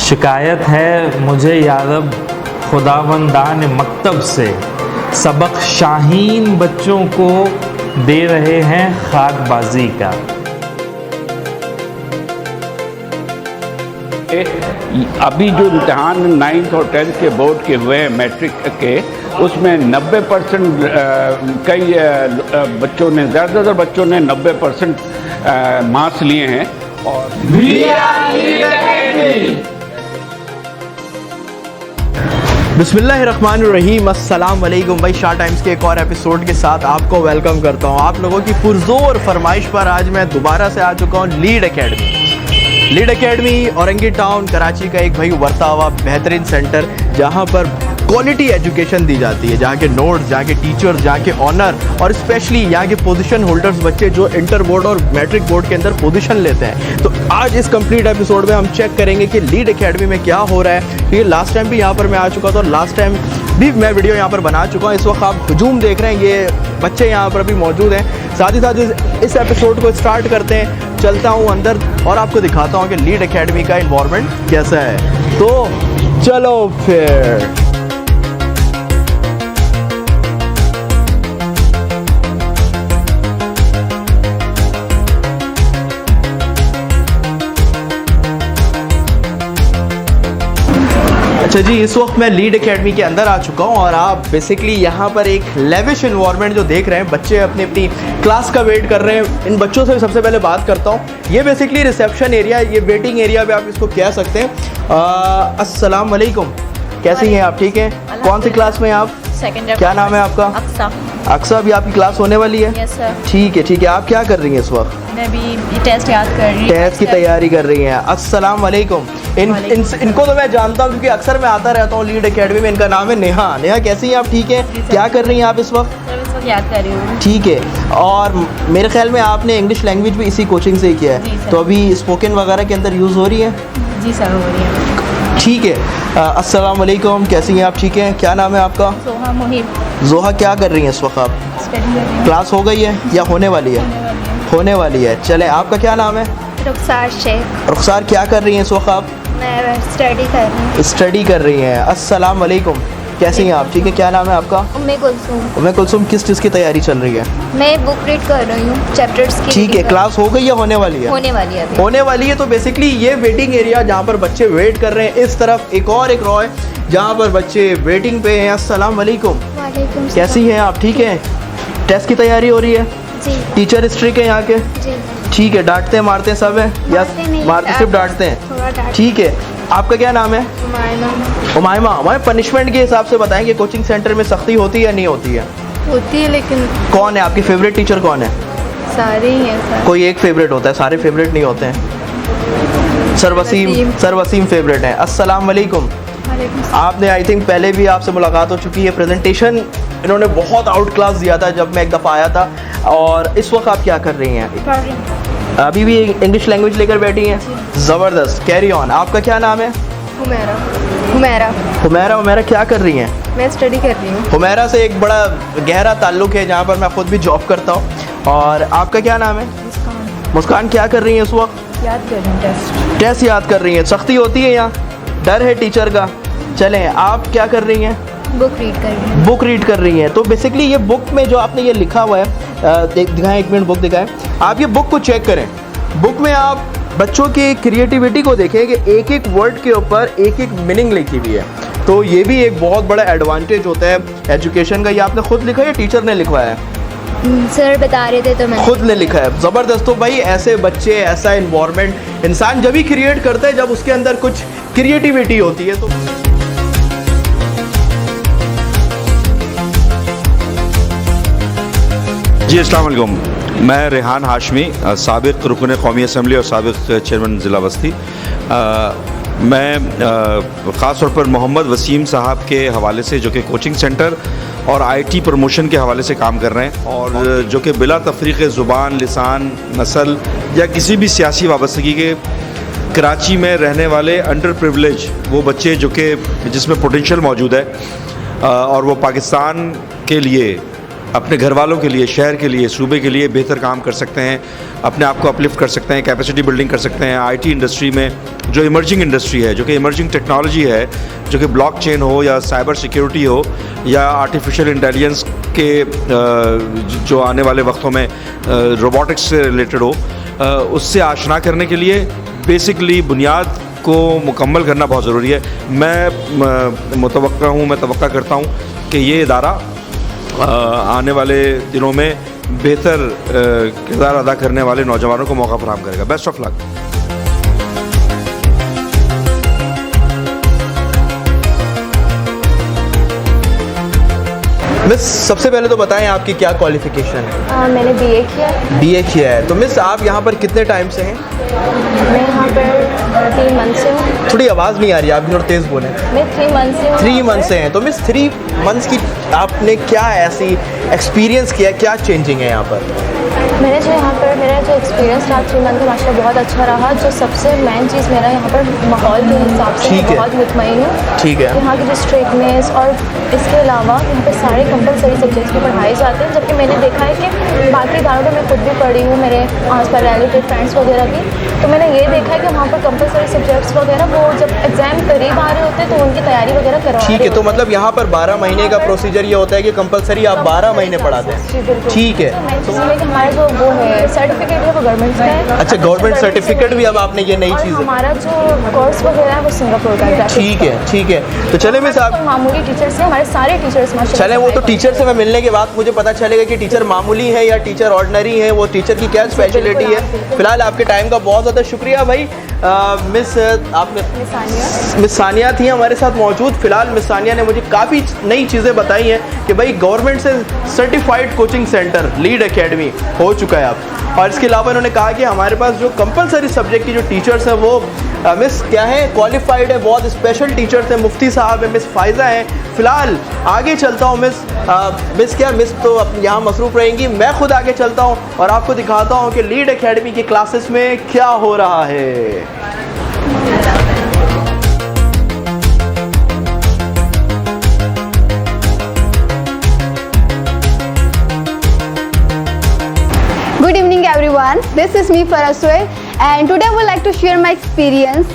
शिकायत है मुझे यारब खुदावंदान मकतब से, सबक शाहीन बच्चों को दे रहे हैं खाकबाजी का। अभी जो इम्तहान 9th और 10th के बोर्ड के हुए हैं मैट्रिक के, उसमें 90% कई बच्चों ने, ज़्यादातर बच्चों ने 90% मार्क्स लिए हैं। और बिस्मिल्लाहिर्रहमानिर्रहीम, अस्सलाम वालेकुम भाई। शाह टाइम्स के एक और एपिसोड के साथ आपको वेलकम करता हूँ। आप लोगों की पुरजोर फरमाइश पर आज मैं दोबारा से आ चुका हूँ lead academy Orangi town Karachi का एक भाई उभरता हुआ बेहतरीन सेंटर, जहाँ पर क्वालिटी एजुकेशन दी जाती है, जहाँ के नोट्स, जहाँ के टीचर्स, जहाँ के ऑनर और स्पेशली यहाँ के पोजीशन होल्डर्स बच्चे जो इंटर बोर्ड और मैट्रिक बोर्ड के अंदर पोजीशन लेते हैं। तो आज इस कंप्लीट एपिसोड में हम चेक करेंगे कि लीड एकेडमी में क्या हो रहा है। क्योंकि लास्ट टाइम भी यहाँ पर मैं आ चुका था और लास्ट टाइम भी मैं वीडियो यहाँ पर बना चुका हूँ। इस वक्त आप हजूम देख रहे हैं, ये बच्चे यहाँ पर अभी मौजूद हैं। साथ ही साथ इस एपिसोड को स्टार्ट करते हैं, चलता हूँ अंदर और आपको दिखाता हूँ कि लीड एकेडमी का इन्वायरमेंट कैसा है। तो चलो फिर। अच्छा जी, इस वक्त मैं लीड एकेडमी के अंदर आ चुका हूँ और आप बेसिकली यहाँ पर एक लेविश इन्वायरमेंट जो देख रहे हैं, बच्चे अपनी अपनी क्लास का वेट कर रहे हैं। इन बच्चों से सबसे पहले बात करता हूँ। ये बेसिकली रिसेप्शन एरिया, ये वेटिंग एरिया भी आप इसको कह सकते हैं। अस्सलाम वालेकुम, कैसी हैं आप? ठीक हैं? कौन सी क्लास में हैं आप? सेकंड। क्या नाम है आपका? अक्सा। अक्सा, अभी आपकी क्लास होने वाली है? Yes sir. ठीक है। आप क्या कर रही हैं इस वक्त? मैं भी टेस्ट याद कर रही हूँ। टेस्ट की तैयारी कर रही हैं। अस्सलाम वालेकुम। इनको तो मैं जानता हूँ क्योंकि अक्सर मैं आता रहता हूँ लीड एकेडमी में। इनका नाम है नेहा। कैसी हैं आप? ठीक है। क्या कर रही हैं आप इस वक्त? सर इस वक्त याद कर रही हूँ। ठीक है। और मेरे ख्याल में आपने इंग्लिश लैंग्वेज भी इसी कोचिंग से ही किया है, तो अभी स्पोकन वगैरह के अंदर यूज़ हो रही है? जी सर, हो रही है। ठीक है। अस्सलाम वालेकुम, कैसी हैं आप? ठीक हैं। क्या नाम है आपका? जोहा मुहिब। जोहा, क्या कर रही हैं इस वक्त आप? स्टडी कर रही हूँ। क्लास हो गई है या होने वाली है? होने वाली है। चले, आपका क्या नाम है? रुखसार शेख। रुखसार, क्या कर रही हैं इस वक्त आप? मैं स्टडी कर रही हूँ। स्टडी कर रही हैं। अस्सलाम वालेकुम, कैसी हैं आप? ठीक है। क्या नाम है आपका? उम्मे कुलसुम। उम्मे कुलसुम, किस चीज़ की तैयारी चल रही है? मैं बुक रीड कर रही हूँ, चैप्टर्स की। ठीक है। क्लास हो गई या होने वाली है? होने वाली है अभी। होने वाली है। तो बेसिकली ये वेटिंग एरिया जहाँ पर बच्चे वेट कर रहे हैं, इस तरफ एक और एक रो है जहाँ पर बच्चे वेटिंग पे हैं। अस्सलाम वालेकुम, वालेकुम। कैसी हैं आप? ठीक है। टेस्ट की तैयारी हो रही है? जी। टीचर स्ट्रिक है यहाँ के? जी। ठीक है। डांटते हैं मारते हैं सब है या मारते सिर्फ डांटते हैं? ठीक है। आपका क्या नाम है? उमायमा। हमारे पनिशमेंट के हिसाब से बताएं कि कोचिंग सेंटर में सख्ती होती है या नहीं होती है? होती है, लेकिन कौन है आपकी फेवरेट टीचर? कौन है? सारे ही हैं सर। कोई एक फेवरेट होता है, सारे फेवरेट नहीं होते हैं। सर वसीम फेवरेट है। अस्सलाम वालेकुम। आपने आई थिंक पहले भी आपसे मुलाकात हो चुकी है। प्रेजेंटेशन इन्होंने बहुत आउट क्लास दिया था जब मैं एक दफ़ा आया था। और इस वक्त आप क्या कर रही हैं? अभी भी इंग्लिश लैंग्वेज लेकर बैठी हैं? ज़बरदस्त, कैरी ऑन। आपका क्या नाम है? हुमैरा, क्या कर रही हैं? मैं स्टडी कर रही हूँ। हुमैरा से एक बड़ा गहरा ताल्लुक़ है, जहाँ पर मैं ख़ुद भी जॉब करता हूँ। और आपका क्या नाम है? मुस्कान, क्या कर रही हैं इस वक्त? याद कर रही हूँ। टेस्ट याद कर रही हैं। सख्ती होती है यहाँ? डर है टीचर का? चलें, आप क्या कर रही हैं? बुक रीड कर रही हूँ। बुक रीड कर रही हैं। तो बेसिकली ये बुक में जो आपने ये लिखा हुआ है, दिखाएं, एक मिनट बुक दिखाएं। आप ये बुक को चेक करें। बुक में आप बच्चों की क्रिएटिविटी को देखें कि एक एक वर्ड के ऊपर एक एक मीनिंग लिखी हुई है। तो ये भी एक बहुत बड़ा एडवांटेज होता है एजुकेशन का। ये आपने खुद लिखा है या टीचर ने लिखवाया है? सर बता रहे थे तो मैं खुद ने लिखा है। ज़बरदस्त। तो भाई ऐसे बच्चे, ऐसा इन्वायरमेंट इंसान जब ही क्रिएट करता है जब उसके अंदर कुछ क्रिएटिविटी होती है। तो जी अस्सलाम वालेकुम, मैं रेहान हाशमी, साबिक़ रुकन कौमी असम्बली और साबिक़ चेयरमैन ज़िला बस्ती। मैं ख़ास तौर पर मोहम्मद वसीम साहब के हवाले से, जो कि कोचिंग सेंटर और IT प्रमोशन के हवाले से काम कर रहे हैं, और जो कि बिला तफरीक़ ज़ुबान, लिसान, नस्ल या किसी भी सियासी वाबस्तगी के कराची में रहने वाले अंडर प्रिविलेज वो बच्चे जो कि जिसमें पोटेंशियल मौजूद है और वो पाकिस्तान के लिए अपने घर वालों के लिए, शहर के लिए, सूबे के लिए बेहतर काम कर सकते हैं, अपने आप को अपलिफ्ट कर सकते हैं, कैपेसिटी बिल्डिंग कर सकते हैं। आईटी इंडस्ट्री में जो इमर्जिंग इंडस्ट्री है, जो कि इमर्जिंग टेक्नोलॉजी है, जो कि ब्लॉकचेन हो या साइबर सिक्योरिटी हो या आर्टिफिशियल इंटेलिजेंस के जो आने वाले वक्तों में रोबोटिक्स से रिलेटेड हो, उससे आशना करने के लिए बेसिकली बुनियाद को मुकम्मल करना बहुत ज़रूरी है। मैं तवक्का करता हूँ कि ये इदारा आने वाले दिनों में बेहतर किरदार अदा करने वाले नौजवानों को मौका फराहम करेगा। Best of luck. मिस, सबसे पहले तो बताएं आपकी क्या क्वालिफिकेशन है? मैंने बीए किया। बीए किया है। तो मिस, आप यहाँ पर कितने टाइम से हैं? मैं यहाँ पर 3 मंथ से हूँ। थोड़ी आवाज़ नहीं आ रही, आप थोड़ा तेज़ बोलें। मैं 3 मंथ से हूँ। 3 मंथ से हैं। तो मिस, 3 मंथ्स की आपने क्या ऐसी एक्सपीरियंस किया, क्या चेंजिंग है यहाँ पर? मैंने जो यहाँ पर मेरा जो एक्सपीरियंस रहा 3 मंथ का माशाल्लाह बहुत अच्छा रहा। जो सबसे मेन चीज़ मेरा यहाँ पर माहौल के हिसाब से ठीक है। बहुत मुतमईन हूँ। ठीक है। यहाँ की जो स्ट्रिक्टनेस और इसके अलावा यहाँ पर सारे कंपलसरी सब्जेक्ट्स भी पढ़ाए जाते हैं, जबकि मैंने देखा है कि बाकी इदारों में मैं खुद भी पढ़ी हूँ, मेरे आस पास रिलेटिव फ्रेंड्स वगैरह भी, तो मैंने ये देखा है कि वहाँ पर कंपलसरी सब्जेक्ट्स वगैरह वो जब एग्ज़ाम करीब आ रहे होते हैं तो उनकी तैयारी वगैरह करवा। ठीक है। तो मतलब यहाँ पर 12 महीने का प्रोसीजर ये होता है कि कंपलसरी आप 12 महीने पढ़ाते हैं। ठीक है। तो हमारा जो वो है सर्टिफिकेट है वो गवर्नमेंट का है। अच्छा, गवर्नमेंट सर्टिफिकेट भी अब आपने ये नई और चीज़ है। हमारा जो कोर्स वगैरह है वो सिंगापुर का है। ठीक है। ठीक है। तो चले मिस, आप मामूली टीचर्स हैं, हमारे सारे टीचर्स माशाल्लाह। चले, वो तो टीचर से मैं मिलने के बाद मुझे पता चलेगा कि टीचर मामूली है या टीचर ऑर्डिनरी है, वो टीचर की क्या स्पेशलिटी है। फिलहाल आपके टाइम का बहुत ज़्यादा शुक्रिया भाई। मिस, आपने मिस सानिया थी हमारे साथ मौजूद। फिलहाल मिस सानिया ने मुझे काफ़ी नई चीज़ें बताई हैं कि भाई गवर्नमेंट से certified coaching centre lead academy हो चुका है अब, और इसके अलावा इन्होंने कहा कि हमारे पास जो कंपलसरी सब्जेक्ट की जो टीचर्स हैं वो मिस क्या है, क्वालिफाइड है, बहुत स्पेशल टीचर्स हैं। मुफ्ती साहब है, मिस फ़ायज़ा हैं। फ़िलहाल आगे चलता हूँ मिस। मिस तो यहाँ मसरूफ़ रहेंगी, मैं खुद आगे चलता हूँ और आपको दिखाता हूँ कि लीड एकेडमी की क्लासेस में क्या हो रहा है। Good evening everyone, this is me Farasway and today I would like to share my experience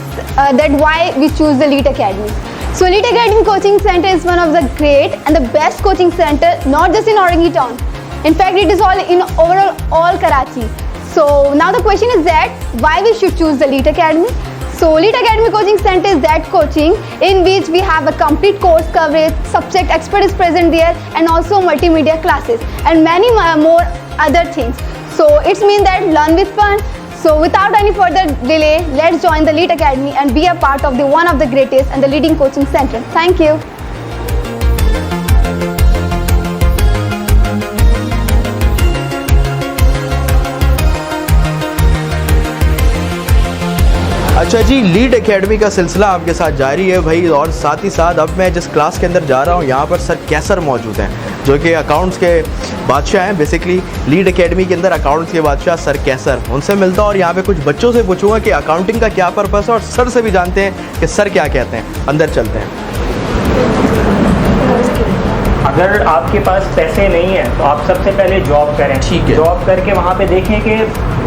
that why we choose the Lead Academy. So Lead Academy Coaching Center is one of the great and the best coaching center not just in Orangi Town. In fact, it is in all Karachi. So now the question is that why we should choose the Lead Academy. So Lead Academy Coaching Center is that coaching in which we have a complete course coverage, subject expert is present there and also multimedia classes and many more other things. So it's mean that learn with fun. So without any further delay, let's join the Lead Academy and be a part of the one of the greatest and the leading coaching center. Thank you. अच्छा जी, lead academy का सिलसिला आपके साथ जारी है भाई, और साथ ही साथ अब मैं जिस क्लास के अंदर जा रहा हूँ यहाँ पर सर कैसर मौजूद हैं जो कि अकाउंट्स के बादशाह हैं। बेसिकली लीड एकेडमी के अंदर अकाउंट्स के बादशाह सर कैसर, उनसे मिलता हूँ और यहाँ पे कुछ बच्चों से पूछूंगा कि अकाउंटिंग का क्या पर्पस है और सर से भी जानते हैं कि सर क्या कहते हैं। अंदर चलते हैं। अगर आपके पास पैसे नहीं है तो आप सबसे पहले जॉब करें। ठीक है। जॉब करके वहाँ पे देखें कि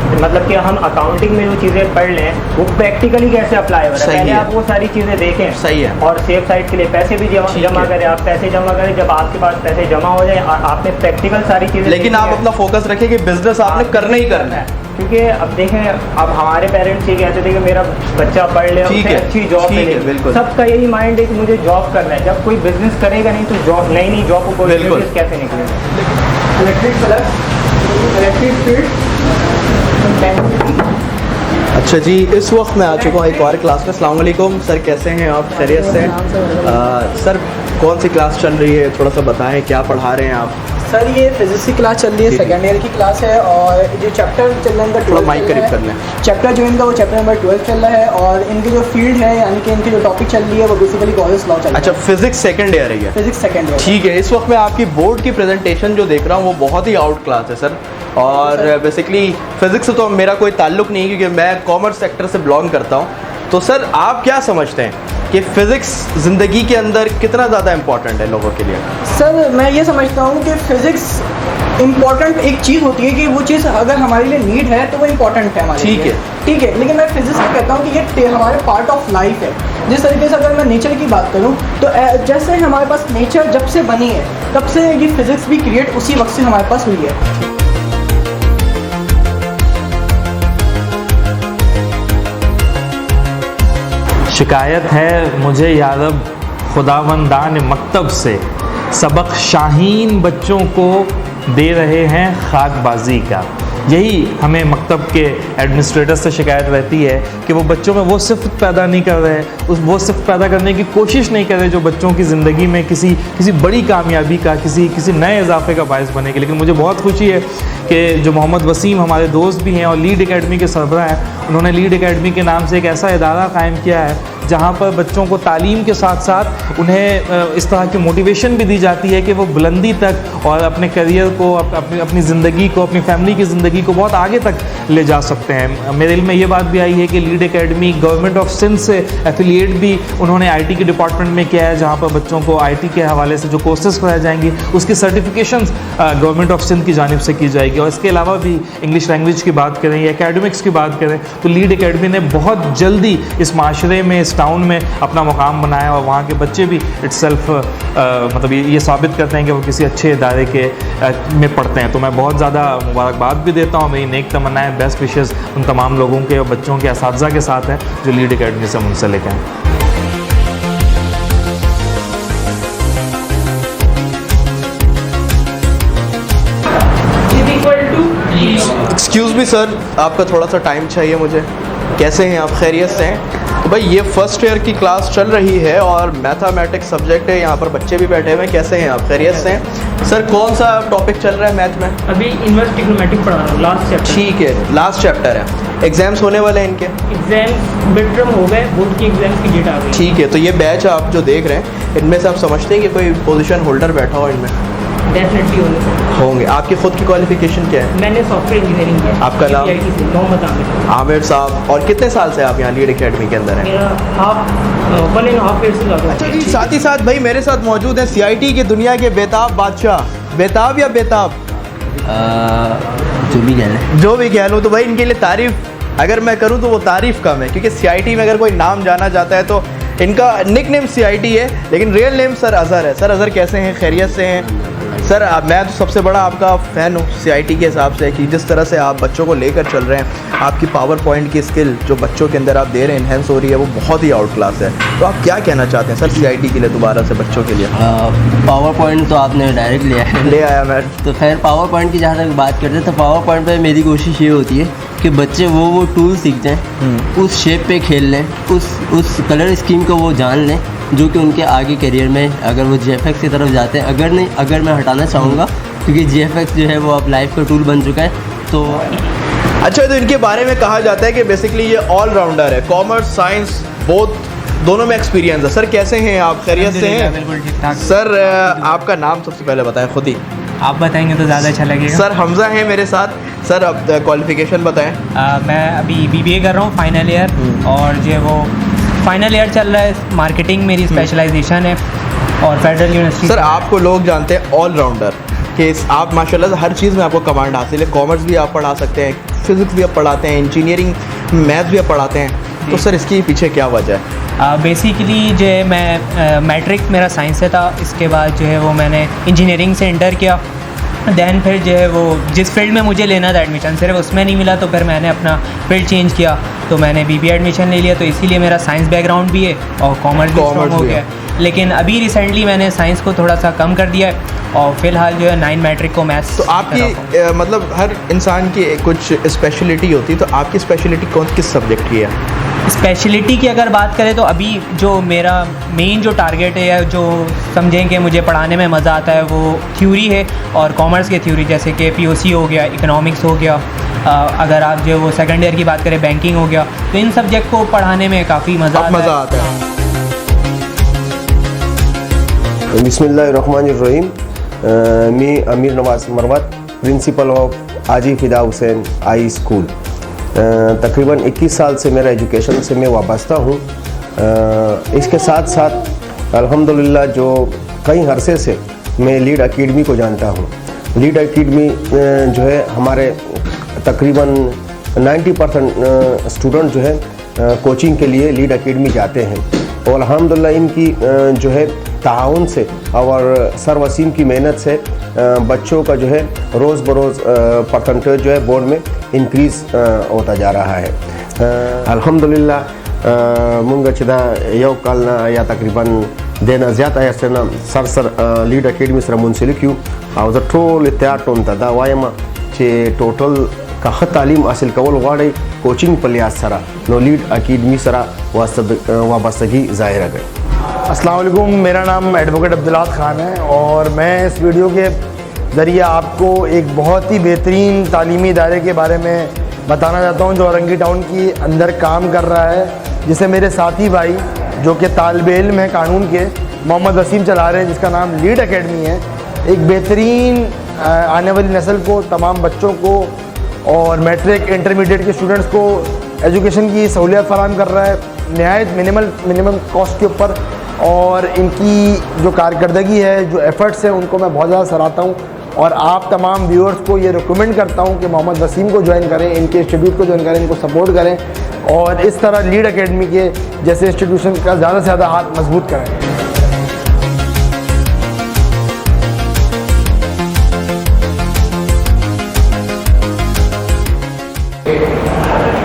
मतलब कि हम अकाउंटिंग में जो चीज़ें पढ़ लें वो प्रैक्टिकली कैसे अप्लाई हो रहा है, पहले आप वो सारी चीज़ें देखें। सही है। और सेफ साइड के लिए पैसे भी जमा करें। आप पैसे जमा करें, जब आपके पास पैसे जमा हो जाए आपने प्रैक्टिकल सारी चीज़ें, लेकिन आप अपना फोकस रखें कि बिजनेस आपने करना ही करना है। क्योंकि अब देखें, अब हमारे पेरेंट्स ये कहते थे कि मेरा बच्चा पढ़ ले, उसे अच्छी जॉब मिले। सबका यही माइंड है कि मुझे जॉब करना है। जब कोई बिजनेस करेगा नहीं तो जॉब नई जॉब को कैसे निकलेगा। अच्छा जी, इस वक्त मैं आ चुका हूँ एक और क्लास में। अस्सलाम वालेकुम सर, कैसे हैं आप? खैरियत से? सर कौन सी क्लास चल रही है, थोड़ा सा बताएं, क्या पढ़ा रहे हैं आप? सर ये फिजिक्स की क्लास चल रही है, सेकेंड ईयर की क्लास है, और जो चैप्टर चल रहा है इनका थोड़ा माइक करीब कर लें। चैप्टर जो इनका वो चैप्टर नंबर 12 चल रहा है, और इनकी जो फील्ड है यानी कि इनकी जो टॉपिक चल रही है वो बेसिकली गॉसेस लॉ चल रहा है। अच्छा, फिजिक्स सेकंड ईयर है? Physics second year. ठीक है। इस वक्त मैं आपकी बोर्ड की प्रेजेंटेशन जो देख रहा हूँ वो बहुत ही आउट क्लास है सर, और बेसिकली फिजिक्स से तो मेरा कोई ताल्लुक नहीं है क्योंकि मैं कॉमर्स सेक्टर से बिलोंग करता हूँ। तो सर आप क्या समझते हैं कि फ़िज़िक्स ज़िंदगी के अंदर कितना ज़्यादा इम्पॉर्टेंट है लोगों के लिए? सर मैं ये समझता हूँ कि फ़िज़िक्स इम्पॉर्टेंट एक चीज़ होती है कि वो चीज़ अगर हमारे लिए नीड है तो वो इम्पॉर्टेंट है हमारे लिए। ठीक है, लेकिन मैं फिज़िक्स को कहता हूँ कि ये हमारे पार्ट ऑफ लाइफ है। जिस तरीके से अगर मैं नेचर की बात करूँ तो जैसे हमारे पास नेचर जब से बनी है तब से ये फिज़िक्स भी क्रिएट उसी वक्त से हमारे पास हुई है। शिकायत है मुझे यारब खुदावंदान मकतब से, सबक शाहीन बच्चों को दे रहे हैं खाकबाजी का। यही हमें मकतब के एडमिनिस्ट्रेटर से शिकायत रहती है कि वो बच्चों में वो सिफ्त पैदा नहीं कर रहे, वो सिफ्त पैदा करने की कोशिश नहीं कर रहे जो बच्चों की ज़िंदगी में किसी बड़ी कामयाबी का, किसी नए इजाफे का बायस बनेगी। लेकिन मुझे बहुत खुशी है कि जो मोहम्मद वसीम हमारे दोस्त भी हैं और लीड एकेडमी के सरबराह हैं, उन्होंने लीड एकेडमी के नाम से एक ऐसा इदारा कायम किया है जहाँ पर बच्चों को तालीम के साथ साथ उन्हें इस तरह की मोटिवेशन भी दी जाती है कि वो बुलंदी तक और अपने करियर को, अपनी ज़िंदगी को, अपनी फैमिली की ज़िंदगी को बहुत आगे तक ले जा सकते हैं। मेरे दिल में ये बात भी आई है कि Lead Academy government of Sindh से एफिलिएट भी उन्होंने आईटी के डिपार्टमेंट में किया है, जहाँ पर बच्चों को आईटी के हवाले से जो कोर्सेज कराए जाएंगी उसकी सर्टिफिकेशंस गवर्नमेंट ऑफ सिंध की जानिब से की जाएगी। और इसके अलावा भी इंग्लिश लैंग्वेज की बात करें या एकेडमिक्स की बात करें तो लीड एकेडमी ने बहुत जल्दी इस माशरे में, इस टाउन में अपना मुकाम बनाया और वहाँ के बच्चे भी इट्सेल्फ मतलब ये साबित करते हैं कि वो किसी अच्छे इदारे के में पढ़ते हैं। तो मैं बहुत ज़्यादा मुबारकबाद भी देता हूँ, मेरी नेक तमन्नाएं, बेस्ट विशेज़ उन तमाम लोगों के और बच्चों के असातिज़ा के साथ हैं जो लीड एकेडमी से मुंसलिक हैं। एक्सक्यूज़ मी सर, आपका थोड़ा सा टाइम चाहिए मुझे। कैसे हैं आप? खैरियत से हैं? तो भाई ये फर्स्ट ईयर की क्लास चल रही है और मैथमेटिक्स सब्जेक्ट है, यहाँ पर बच्चे भी बैठे हुए हैं। कैसे हैं आप? खैरियत से हैं? सर कौन सा टॉपिक चल रहा है मैथ में? अभी इन्वर्स ट्रिग्नोमेट्रिक पढ़ा रहा हूँ, लास्ट चैप्टर। ठीक है, लास्ट चैप्टर है। एग्जाम्स होने वाले हैं इनके? एग्जाम मिड टर्म हो गए, बोर्ड की एग्जाम की डेट आ गई। ठीक है, तो ये बैच आप जो देख रहे हैं इनमें से आप समझते हैं कि कोई पोजीशन होल्डर बैठा हो इनमें? डेफिनेटली होंगे। आपकी खुद की क्वालिफिकेशन क्या है? मैंने सॉफ्टवेयर इंजीनियरिंग किया। आपका नाम? मोहम्मद आमिर। आमिर साहब, और कितने साल से आप यहाँ लीड एकेडमी के अंदर हैं? मेरा 1.5 ईयर से ज़्यादा। अच्छा जी, साथ ही साथ भाई मेरे साथ मौजूद हैं सीआईटी के दुनिया के बेताब बादशाह। बेताब या बेताब? जो भी कह लें। जो भी कह लूँ। तो भाई इनके लिए तारीफ़ अगर मैं करूँ तो वो तारीफ़ कम है, क्योंकि सीआईटी में अगर कोई नाम जाना जाता है तो इनका निक नेम सीआईटी है, लेकिन रियल नेम सर अज़हर है। सर अज़हर कैसे हैं? खैरियत से हैं? सर मैं तो सबसे बड़ा आपका फ़ैन हूँ सीआईटी के हिसाब से, कि जिस तरह से आप बच्चों को लेकर चल रहे हैं, आपकी पावर पॉइंट की स्किल जो बच्चों के अंदर आप दे रहे हैं, इन्हेंस हो रही है, वो बहुत ही आउट क्लास है। तो आप क्या कहना चाहते हैं सर सीआईटी के लिए दोबारा से बच्चों के लिए? पावर पॉइंट तो आपने डायरेक्ट ले आया मैं। तो खैर पावर पॉइंट की जहाँ तक बात करते हैं तो पावर पॉइंट पर मेरी कोशिश ये होती है कि बच्चे वो टूल सीख जाएँ, उस शेप पे खेल लें, उस कलर स्कीम को वो जान लें जो कि उनके आगे करियर में अगर वो जीएफएक्स की तरफ जाते हैं, अगर मैं हटाना चाहूँगा क्योंकि जीएफएक्स जो है वो अब लाइफ का टूल बन चुका है। तो अच्छा, तो इनके बारे में कहा जाता है कि बेसिकली ये ऑलराउंडर है, कॉमर्स साइंस दोनों में एक्सपीरियंस है। सर कैसे हैं आप? खैरियत से हैं? बिल्कुल ठीक ठाक। सर आपका नाम सबसे पहले बताएं खुद ही। आप बताएंगे तो ज़्यादा अच्छा लगेगा। सर हमज़ा हैं मेरे साथ। सर अब क्वालिफिकेशन बताएं। मैं अभी बीबीए कर रहा हूँ फाइनल ईयर, और जो वो फाइनल ईयर चल रहा है, मार्केटिंग मेरी स्पेशलाइजेशन है और फेडरल यूनिवर्सिटी। सर आपको लोग जानते हैं ऑलराउंडर, कि आप माशाल्लाह से हर चीज़ में आपको कमांड हासिल है। कॉमर्स भी आप पढ़ा सकते हैं, फिज़िक्स भी आप पढ़ाते हैं, इंजीनियरिंग मैथ भी आप पढ़ाते हैं। तो सर इसके पीछे क्या वजह है? बेसिकली जो है मैं मैट्रिक मेरा साइंस से था, इसके बाद जो है वो मैंने इंजीनियरिंग से इंटर किया। दैन फिर जो है वो जिस फील्ड में मुझे लेना था एडमिशन सिर्फ उसमें नहीं मिला, तो फिर मैंने अपना फील्ड चेंज किया, तो मैंने बीबीए एडमिशन ले लिया। तो इसीलिए मेरा साइंस बैकग्राउंड भी है और कॉमर्स भी स्ट्रॉन्ग हो गया। लेकिन अभी रिसेंटली मैंने साइंस को थोड़ा सा कम कर दिया है और फिलहाल जो है 9 मैट्रिक को मैथ्स। तो आपकी मतलब हर इंसान की कुछ स्पेशलिटी होती है, तो आपकी स्पेशलिटी किस सब्जेक्ट की है? स्पेशलिटी की अगर बात करें तो अभी जो मेरा मेन जो टारगेट है या जो समझें कि मुझे पढ़ाने में मज़ा आता है वो थ्योरी है, और कॉमर्स की थ्योरी जैसे कि पीओसी हो गया, इकोनॉमिक्स हो गया, अगर आप जो वो सेकंड ईयर की बात करें बैंकिंग हो गया, तो इन सब्जेक्ट को पढ़ाने में काफ़ी मज़ा आता है। बिस्मिल्लाहिर्रहमानिर्रहीम। मी अमीर नवाज मरवत, प्रिंसिपल ऑफ आजी फिदा हुसैन आई स्कूल। तकरीबन 21 साल से मेरा एजुकेशन से मैं वाबस्ता हूँ इसके साथ साथ अल्हम्दुलिल्लाह जो कई अरसे से मैं लीड एकेडमी को जानता हूँ। लीड एकेडमी जो है हमारे तकरीबन 90% स्टूडेंट जो है कोचिंग के लिए लीड एकेडमी जाते हैं और अल्हम्दुलिल्लाह इनकी जो है ताउन से और सर वसीम की मेहनत से बच्चों का जो है रोज़ बरोज़ परसेंटेज जो है बोर्ड में इंक्रीज़ होता जा रहा है। अल्हम्दुलिल्लाह मुंगा चिदा यौ कालना या तकरीबन देना ज़्यादा ऐसे सर लीड एकेडमी सर मुंसलिक यू और टोल तैयार टोन दा वायमा चे टोटल का तालीम हासिल कवल वाड़े कोचिंग पर लिहाज सरा नो लीड एकेडमी सरा वाबस्तगी ज़ाहिर है। अस्सलाम वालेकुम, मेरा नाम एडवोकेट अब्दुल्लाह खान है और मैं इस वीडियो के ज़रिए आपको एक बहुत ही बेहतरीन तालीमी इदारे के बारे में बताना चाहता हूँ जो औरंगी टाउन की अंदर काम कर रहा है, जिसे मेरे साथी भाई जो कि तालिब इल्म है कानून के मोहम्मद वसीम चला रहे हैं, जिसका नाम लीड एकेडमी है। एक बेहतरीन आने वाली नस्ल को, तमाम बच्चों को और मैट्रिक इंटरमीडिएट के स्टूडेंट्स को एजुकेशन की सहूलियत फराहम कर रहा है नहायत मिनिमम कॉस्ट के ऊपर। और इनकी जो कारकर्दगी है, जो एफ़र्ट्स हैं, उनको मैं बहुत ज़्यादा सराहता हूँ और आप तमाम व्यूअर्स को ये रिकमेंड करता हूँ कि मोहम्मद वसीम को ज्वाइन करें, इनके इंस्टीट्यूट को ज्वाइन करें, इनको सपोर्ट करें और इस तरह लीड एकेडमी के जैसे इंस्टीट्यूशन का ज़्यादा से ज़्यादा हाथ मजबूत करें।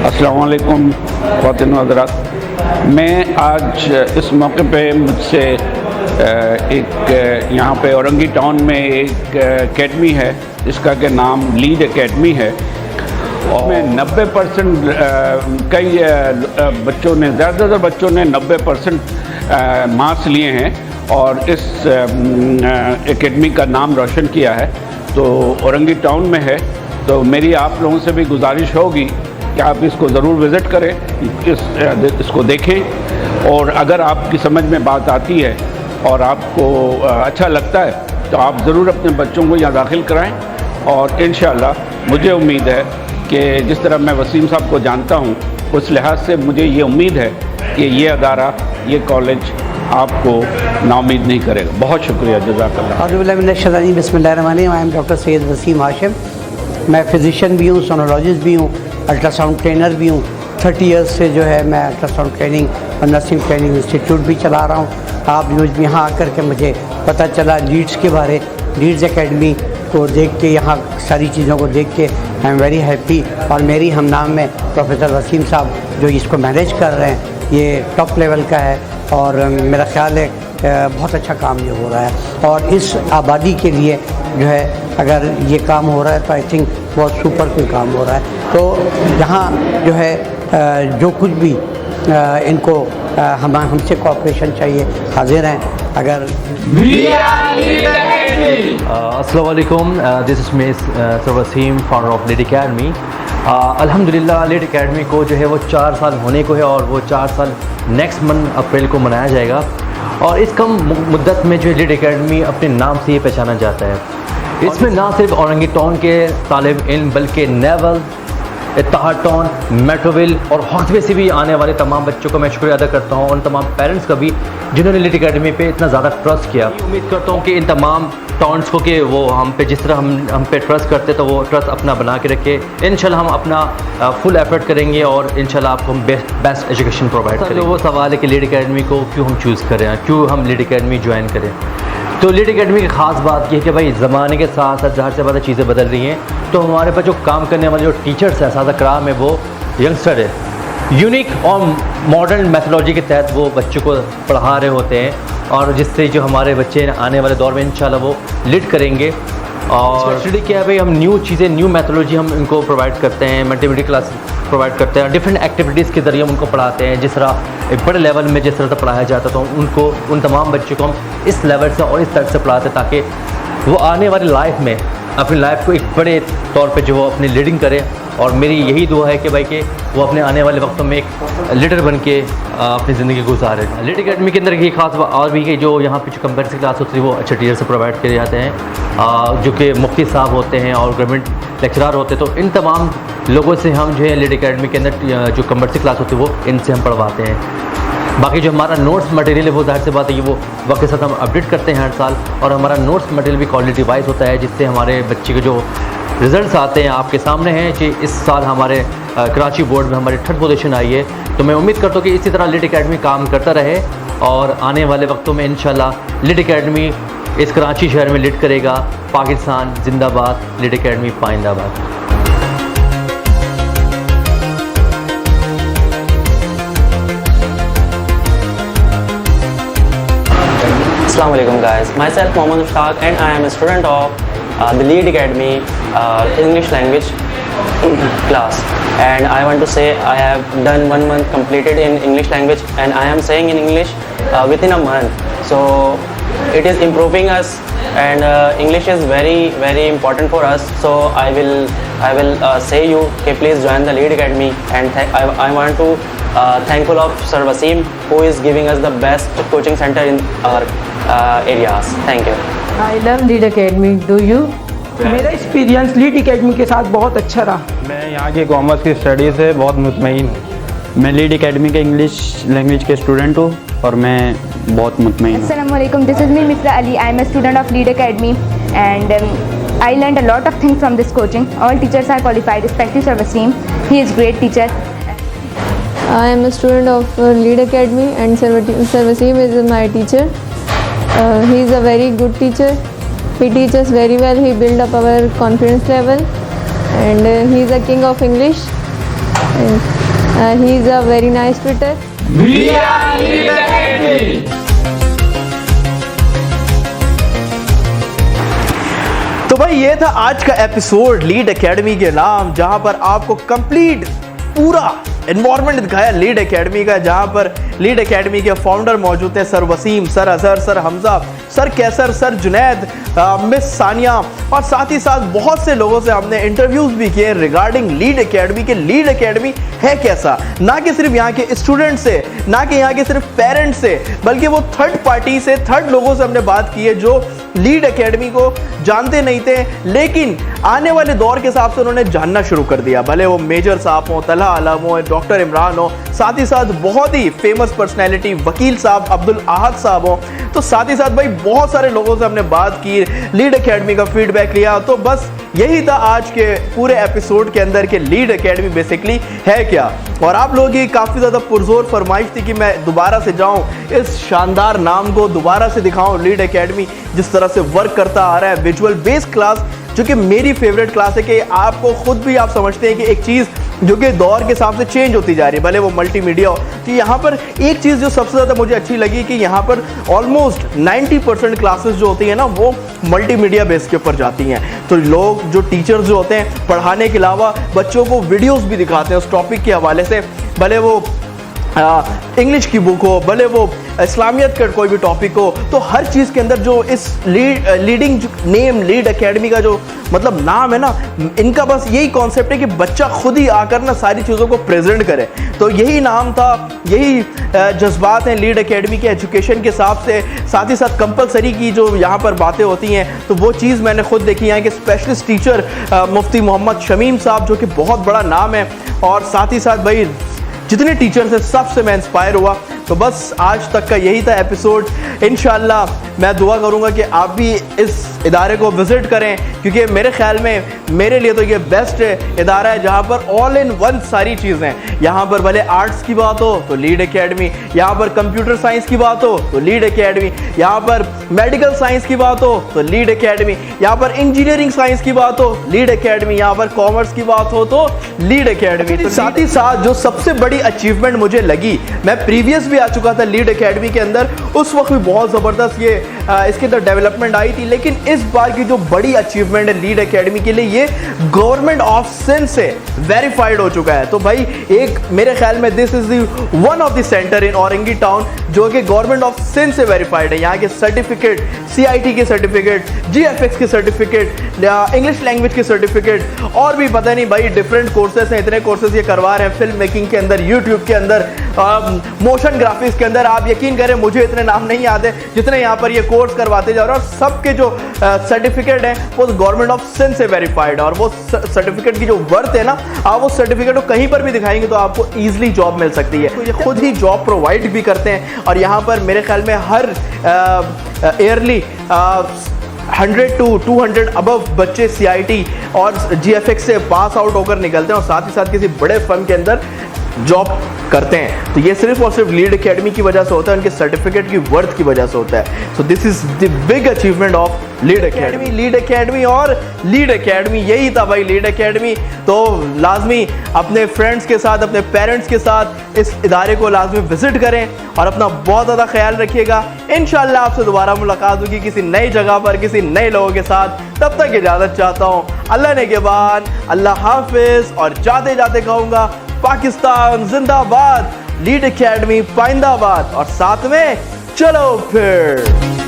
अस्सलाम वालेकुम ख़वातीन व हज़रात, मैं आज इस मौके पे मुझसे एक यहाँ पे औरंगी टाउन में एक एकेडमी है जिसका के नाम लीड एकेडमी है और में 90% कई बच्चों ने ज़्यादातर बच्चों ने 90% मार्क्स लिए हैं और इस एकेडमी का नाम रोशन किया है। तो औरंगी टाउन में है, तो मेरी आप लोगों से भी गुजारिश होगी कि आप इसको ज़रूर विज़िट करें, इसको देखें और अगर आपकी समझ में बात आती है और आपको अच्छा लगता है तो आप ज़रूर अपने बच्चों को यहाँ दाखिल कराएं। और इंशाअल्लाह मुझे उम्मीद है कि जिस तरह मैं वसीम साहब को जानता हूँ उस लिहाज से मुझे ये उम्मीद है कि ये अदारा, ये कॉलेज आपको नाउम्मीद नहीं करेगा। बहुत शुक्रिया, जज़ाकल्लाह। बिस्मिल्लाहिर्रहमानिर्रहीम। I am doctor Syed Waseem Hashim. मैं फिजिशियन भी हूँ, सोनोलॉजिस्ट भी हूँ, अल्ट्रासाउंड ट्रेनर भी हूँ। 30 ईयर्स से जो है मैं अल्ट्रासाउंड ट्रेनिंग और नर्सिंग ट्रेनिंग इंस्टीट्यूट भी चला रहा हूँ। आप न्यूज़ में यहाँ आकर के मुझे पता चला लीड्स के बारे, लीड्स एकेडमी को देख के, यहाँ सारी चीज़ों को देख के आई एम वेरी हैप्पी। और मेरी हमनाम में प्रोफेसर वसीम साहब जो इसको मैनेज कर रहे हैं, ये टॉप लेवल का है और मेरा ख्याल है बहुत अच्छा काम ये हो रहा है। और इस आबादी के लिए जो है अगर ये काम हो रहा है तो आई थिंक बहुत सुपर कोई काम हो रहा है। तो यहाँ जो है जो कुछ भी इनको हमसे कोऑपरेशन चाहिए, हाजिर हैं। अगर अस्सलाम वालेकुम, this is me sir Waseem, founder of Lead Academy. अल्हम्दुलिल्लाह लीड एकेडमी को जो है वो 4 साल होने को है और वो 4 साल नेक्स्ट मंथ अप्रैल को मनाया जाएगा। और इस कम मुद्दत में जो है लीड एकेडमी अपने नाम से ही पहचाना जाता है। इसमें ना सिर्फ औरंगी टाउन के तालिब इल्म बल्कि नेवल, इत्तेहाद टाउन, मेट्रोविल और हॉक्सवे से भी आने वाले तमाम बच्चों का मैं शुक्रिया अदा करता हूँ, उन तमाम पेरेंट्स का भी जिन्होंने लीड एकेडमी पे इतना ज़्यादा ट्रस्ट किया। उम्मीद करता हूँ कि इन तमाम टाउन्स को कि वो हम पे जिस तरह हम पे ट्रस्ट करते तो वो ट्रस्ट अपना बना के रखे। इंशाल्लाह हम अपना फुल एफर्ट करेंगे और इंशाल्लाह आपको हम बेस्ट एजुकेशन प्रोवाइड करेंगे। तो वो सवाल है कि लीड एकेडमी को क्यों हम चूज़ करें, क्यों हम लीड एकेडमी ज्वाइन करें। तो लीड एकेडमी की ख़ास बात यह है कि भाई ज़माने के साथ साथ ज़ाहिर से ज़्यादा चीज़ें बदल रही हैं, तो हमारे पास जो काम करने वाले जो टीचर्स हैं, सादा कराम है, वो यंगस्टर है। यूनिक और मॉडर्न मेथोडोलॉजी के तहत वो बच्चों को पढ़ा रहे होते हैं और जिससे जो हमारे बच्चे आने वाले दौर में इंशाल्लाह वो लीड करेंगे। और स्टडी क्या है भाई, हम न्यू चीज़ें, न्यू मेथोडोलॉजी हम इनको प्रोवाइड करते हैं, मल्टीमीडिया क्लास प्रोवाइड करते हैं, डिफरेंट एक्टिविटीज़ के ज़रिए हम उनको पढ़ाते हैं। जिस तरह एक बड़े लेवल में जिस तरह से पढ़ाया जाता तो उनको, उन तमाम बच्चों को हम इस लेवल से और इस तरह से पढ़ाते ताकि वो आने वाली लाइफ में अपनी लाइफ को एक बड़े तौर पे जो वो अपनी लीडिंग करे। और मेरी यही दुआ है कि भाई कि वो अपने आने वाले वक्तों में एक लीडर बन के अपनी ज़िंदगी गुजारे। लीड एकेडमी के अंदर ये खास और भी कि जो यहाँ पे जो कंपेरेटिव क्लास होती है वो अच्छे टीचर से प्रोवाइड किए जाते हैं, जो कि मुफ्ती साहब होते हैं और गवर्नमेंट लेक्चरार होते हैं। तो इन तमाम लोगों से हम जो है लीड एकेडमी के अंदर जो कंपेरेटिव क्लास होती है वो इनसे हम पढ़वाते हैं। बाकी जो हमारा नोट्स मटेरियल है वो जाहिर सी बात है कि वो वक्त के साथ हम अपडेट करते हैं हर साल, और हमारा नोट्स मटेरियल भी क्वालिटी वाइज होता है, जिससे हमारे बच्चे के जो रिज़ल्ट्स आते हैं आपके सामने हैं कि इस साल हमारे कराची बोर्ड में हमारी 3rd पोजीशन आई है। तो मैं उम्मीद करता हूँ कि इसी तरह लीड एकेडमी काम करता रहे और आने वाले वक्तों में इंशाल्लाह लीड एकेडमी इस कराची शहर में लीड करेगा। पाकिस्तान जिंदाबाद, लीड एकेडमी पाइंदाबाद। Assalamu alaikum guys, myself Mohammad Mushtaq and I am a student of the Lead Academy English language class, and I want to say I have done 1 month completed in English language and I am saying in English within a month, so it is improving us, and English is very important for us. So I will say you okay, please join the Lead Academy, and I want to thankful of Sir Wasim who is giving us the best coaching center in our areas. Thank you. I love Lead Academy. Do you? मेरा experience lead Academy के साथ बहुत अच्छा रहा। मैं यहाँ के commerce की स्टडी से बहुत मुतमईन हूँ। मैं लीड एकेडमी के इंग्लिश लैंग्वेज के स्टूडेंट हूँ और मैं बहुत मुतमईन हूँ। अस्सलाम वालेकुम, this is me Misra Ali. I am a student of Lead Academy and I learned a lot of things from this coaching. All teachers are qualified, especially Sir Wasim. He is great teacher. I am a student of Lead Academy and Sir Wasim is my teacher. He is a very good teacher. He teaches very well. He build up our confidence level, and he is a king of English. And he is a very nice tutor. We are Lead Academy. तो भाई ये था आज का episode lead Academy के नाम, जहां पर आपको कंप्लीट पूरा एनवायरनमेंट दिखाया लीड एकेडमी का, जहां पर लीड एकेडमी के फाउंडर मौजूद हैं sir Wasim, sir Azhar, sir Hamza, sir Kaiser, sir Junaid, miss Sania, और साथ ही साथ बहुत से लोगों से हमने इंटरव्यूज़ भी किए रिगार्डिंग लीड एकेडमी के लीड एकेडमी है कैसा, ना कि सिर्फ यहाँ के स्टूडेंट से, ना कि यहाँ के सिर्फ पेरेंट्स से, बल्कि वो थर्ड पार्टी से, थर्ड लोगों से हमने बात की है जो लीड एकेडमी को जानते नहीं थे, लेकिन आने वाले दौर के हिसाब से उन्होंने जानना शुरू कर दिया। भले वो मेजर साहब हो, तलहा आलम हो, डॉक्टर इमरान हो, साथ ही साथ बहुत ही फेमस पर्सनैलिटी वकील साहब अब्दुल अहद साहब हो, तो साथ ही साथ भाई बहुत सारे लोगों से हमने बात की, लीड एकेडमी का फीडबैक लिया। तो बस यही था आज के पूरे एपिसोड के अंदर के लीड एकेडमी बेसिकली है क्या। और आप लोगों की काफ़ी ज़्यादा पुरजोर फरमाइश थी कि मैं दोबारा से जाऊं, इस शानदार नाम को दोबारा से दिखाऊं, लीड एकेडमी जिस तरह से वर्क करता आ रहा है, विजुअल बेस्ड क्लास जो कि मेरी फेवरेट क्लास है, कि आपको खुद भी आप समझते हैं कि एक चीज़ जो कि दौर के हिसाब से चेंज होती जा रही है, भले वो मल्टीमीडिया हो। तो यहाँ पर एक चीज़ जो सबसे ज़्यादा मुझे अच्छी लगी कि यहाँ पर ऑलमोस्ट 90% क्लासेस जो होती हैं ना वो मल्टीमीडिया बेस के ऊपर जाती हैं। तो लोग जो टीचर्स जो होते हैं पढ़ाने के अलावा बच्चों को वीडियोस भी दिखाते हैं उस टॉपिक के हवाले से, भले वो इंग्लिश की बुक हो, भले वो इस्लामियत का कोई भी टॉपिक हो, तो हर चीज़ के अंदर जो इस लीडिंग नेम लीड एकेडमी का जो मतलब नाम है ना, इनका बस यही कॉन्सेप्ट है कि बच्चा खुद ही आकर ना सारी चीज़ों को प्रेजेंट करे। तो यही नाम था, यही जज्बात हैं लीड एकेडमी के एजुकेशन के हिसाब से। साथ ही साथ कंपलसरी की जो यहाँ पर बातें होती हैं, तो वो चीज़ मैंने खुद देखी है कि स्पेशलिस्ट टीचर मुफ्ती मोहम्मद शमीम साहब जो कि बहुत बड़ा नाम है, और साथ ही साथ भाई जितने टीचर्स हैं सबसे मैं इंस्पायर हुआ। तो बस आज तक का यही था एपिसोड। इंशाल्लाह मैं दुआ करूंगा कि आप भी इस इदारे को विज़िट करें, क्योंकि मेरे ख्याल में मेरे लिए तो ये बेस्ट इदारा है जहाँ पर ऑल इन वन सारी चीज़ें। यहाँ पर भले आर्ट्स की बात हो तो लीड एकेडमी, यहाँ पर कंप्यूटर साइंस की बात हो तो लीड एकेडमी, यहाँ पर मेडिकल साइंस की बात हो तो लीड एकेडमी, यहाँ पर इंजीनियरिंग साइंस की बात हो लीड एकेडमी, यहाँ पर कॉमर्स की बात हो तो लीड एकेडमी। तो साथ ही साथ जो सबसे बड़ी अचीवमेंट मुझे लगी, मैं प्रीवियस भी आ चुका था लीड एकेडमी के अंदर, उस वक्त भी बहुत ज़बरदस्त ये इसके अंदर डेवलपमेंट आई थी, लेकिन इस बार की जो बड़ी अचीवमेंट है लीड एकेडमी के लिए, ये गवर्नमेंट ऑफ सिंध से वेरीफाइड हो चुका है। तो भाई एक मेरे ख्याल में this is one of the centre in Orangi town जो कि गवर्नमेंट ऑफ सिंध से वेरीफाइड है। यहाँ के सर्टिफिकेट, CIT के सर्टिफिकेट, GFX के सर्टिफिकेट, इंग्लिश लैंग्वेज के सर्टिफिकेट, और भी पता नहीं भाई डिफरेंट कोर्सेज हैं, इतने कोर्सेज ये करवा रहे हैं फिल्म मेकिंग के अंदर, यूट्यूब के अंदर। मोशन ग्राफिक्स के अंदर। आप यकीन करें मुझे इतने नाम नहीं याद है जितने यहाँ पर ये कोर्स करवाते जा रहे हैं, और सबके जो सर्टिफिकेट है वो गवर्नमेंट ऑफ सिंध से वेरीफाइड है, और वो सर्टिफिकेट की जो वर्थ है ना, आप वो सर्टिफिकेट को कहीं पर भी दिखाएंगे तो आपको ईजिली जॉब मिल सकती है। तो ये खुद ही जॉब प्रोवाइड भी करते हैं, और यहाँ पर मेरे ख्याल में हर ईयरली 100 to 200 अबव बच्चे CIT और GFX से पास आउट होकर निकलते हैं, और साथ ही साथ किसी बड़े फर्म के अंदर जॉब करते हैं। तो ये सिर्फ और सिर्फ लीड एकेडमी की वजह से होता है, उनके सर्टिफिकेट की वर्थ की वजह से होता है। So this is the big achievement of Lead academy. Lead academy और लीड एकेडमी, यही था भाई लीड एकेडमी। तो लाजमी अपने फ्रेंड्स के साथ, अपने पेरेंट्स के साथ इस इदारे को लाजमी विजिट करें, और अपना बहुत ज़्यादा ख्याल रखिएगा। इंशाल्लाह आपसे दोबारा मुलाकात होगी किसी नई जगह पर, किसी नए लोगों के साथ। तब तक इजाज़त चाहता हूँ, अल्लाह ने के बाद, अल्लाह हाफिज़। और जाते जाते कहूँगा पाकिस्तान जिंदाबाद, लीड एकेडमी पाइंदाबाद, और साथ में चलो फिर।